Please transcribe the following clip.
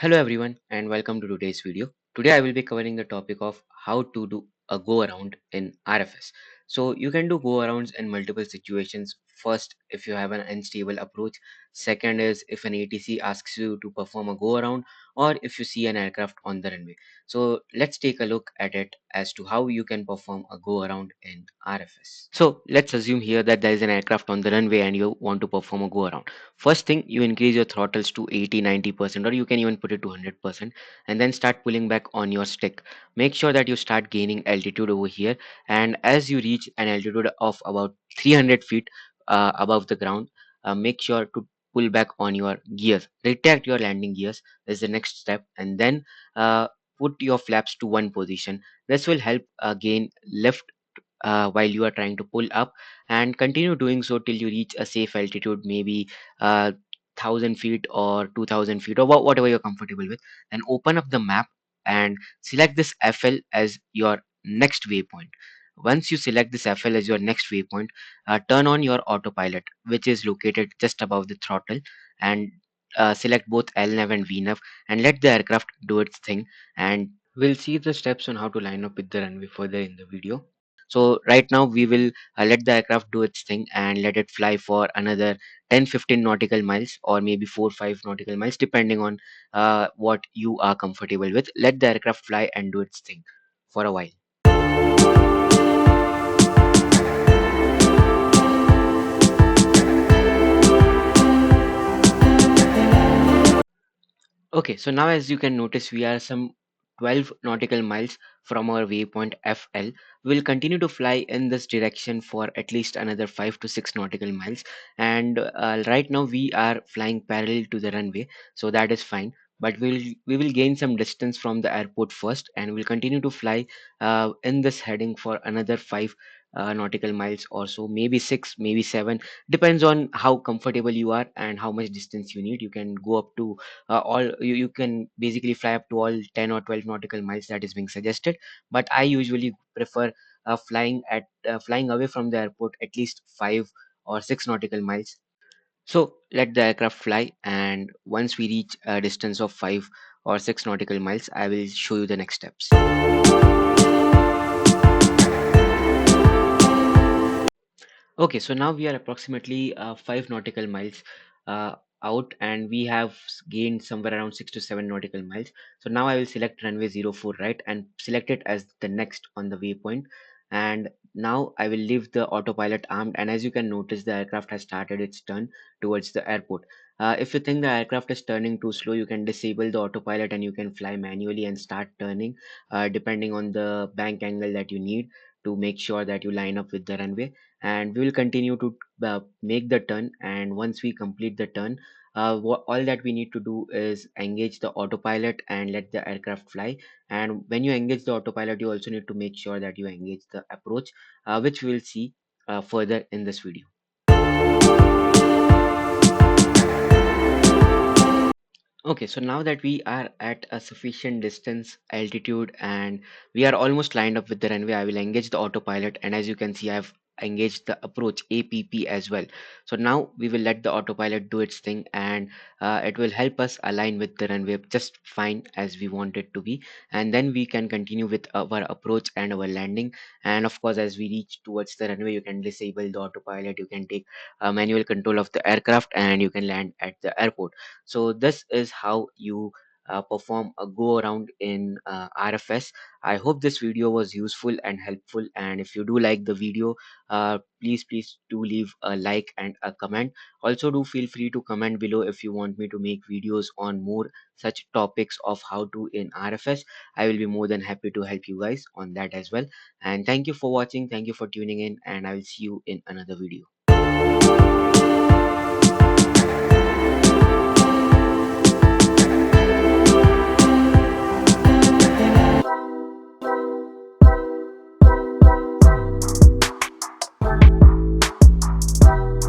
Hello everyone and welcome to today's video. Today I will be covering the topic of how to do a go around in RFS. So you can do go arounds in multiple situations. First, if you have an unstable approach. Second is if an ATC asks you to perform a go around or if you see an aircraft on the runway. So let's take a look at it as to how you can perform a go around in RFS. So let's assume here that there is an aircraft on the runway and you want to perform a go around. First thing, you increase your throttles to 80-90%, or you can even put it to 100%, and then start pulling back on your stick. Make sure that you start gaining altitude over here, and as you reach an altitude of about 300 feet above the ground, make sure to pull back on your gears. Retract your landing gears is the next step, and then put your flaps to one position. This will help gain lift while you are trying to pull up, and continue doing so till you reach a safe altitude, maybe 1,000 feet or 2,000 feet, or whatever you're comfortable with. Then open up the map and select this FL as your next waypoint. Once you select this FL as your next waypoint, turn on your autopilot, which is located just above the throttle, and select both LNAV and VNAV, and let the aircraft do its thing. And we'll see the steps on how to line up with the runway further in the video. So right now we will let the aircraft do its thing and let it fly for another 10-15 nautical miles, or maybe 4-5 nautical miles, depending on what you are comfortable with. Let the aircraft fly and do its thing for a while. Okay, so now as you can notice, we are some 12 nautical miles from our waypoint FL. We'll continue to fly in this direction for at least another 5 to 6 nautical miles. And right now we are flying parallel to the runway, so that is fine. But we will gain some distance from the airport first, and we'll continue to fly in this heading for another 5 nautical miles or so, maybe 6, maybe 7. Depends on how comfortable you are and how much distance you need. You can go up to you can basically fly up to all 10 or 12 nautical miles that is being suggested, but I usually prefer flying away from the airport at least 5 or 6 nautical miles. So let the aircraft fly, and once we reach a distance of 5 or 6 nautical miles, I will show you the next steps. Okay, so now we are approximately 5 nautical miles out, and we have gained somewhere around 6 to 7 nautical miles. So now I will select runway 04 right and select it as the next on the waypoint. And now I will leave the autopilot armed, and as you can notice, the aircraft has started its turn towards the airport. If you think the aircraft is turning too slow, you can disable the autopilot and you can fly manually and start turning depending on the bank angle that you need to make sure that you line up with the runway. And we will continue to make the turn, and once we complete the turn, all that we need to do is engage the autopilot and let the aircraft fly. And when you engage the autopilot, you also need to make sure that you engage the approach, which we'll see further in this video. Okay, so now that we are at a sufficient distance, altitude, and we are almost lined up with the runway, I will engage the autopilot. And as you can see, I've engaged the approach APP as well. So now we will let the autopilot do its thing, and it will help us align with the runway just fine as we want it to be. And then we can continue with our approach and our landing. And of course, as we reach towards the runway, you can disable the autopilot, you can take manual control of the aircraft, and you can land at the airport. So this is how you perform a go around in RFS. I hope this video was useful and helpful, and if you do like the video, please do leave a like and a comment. Also, do feel free to comment below if you want me to make videos on more such topics of how to in RFS. I will be more than happy to help you guys on that as well. And thank you for watching, thank you for tuning in, and I will see you in another video.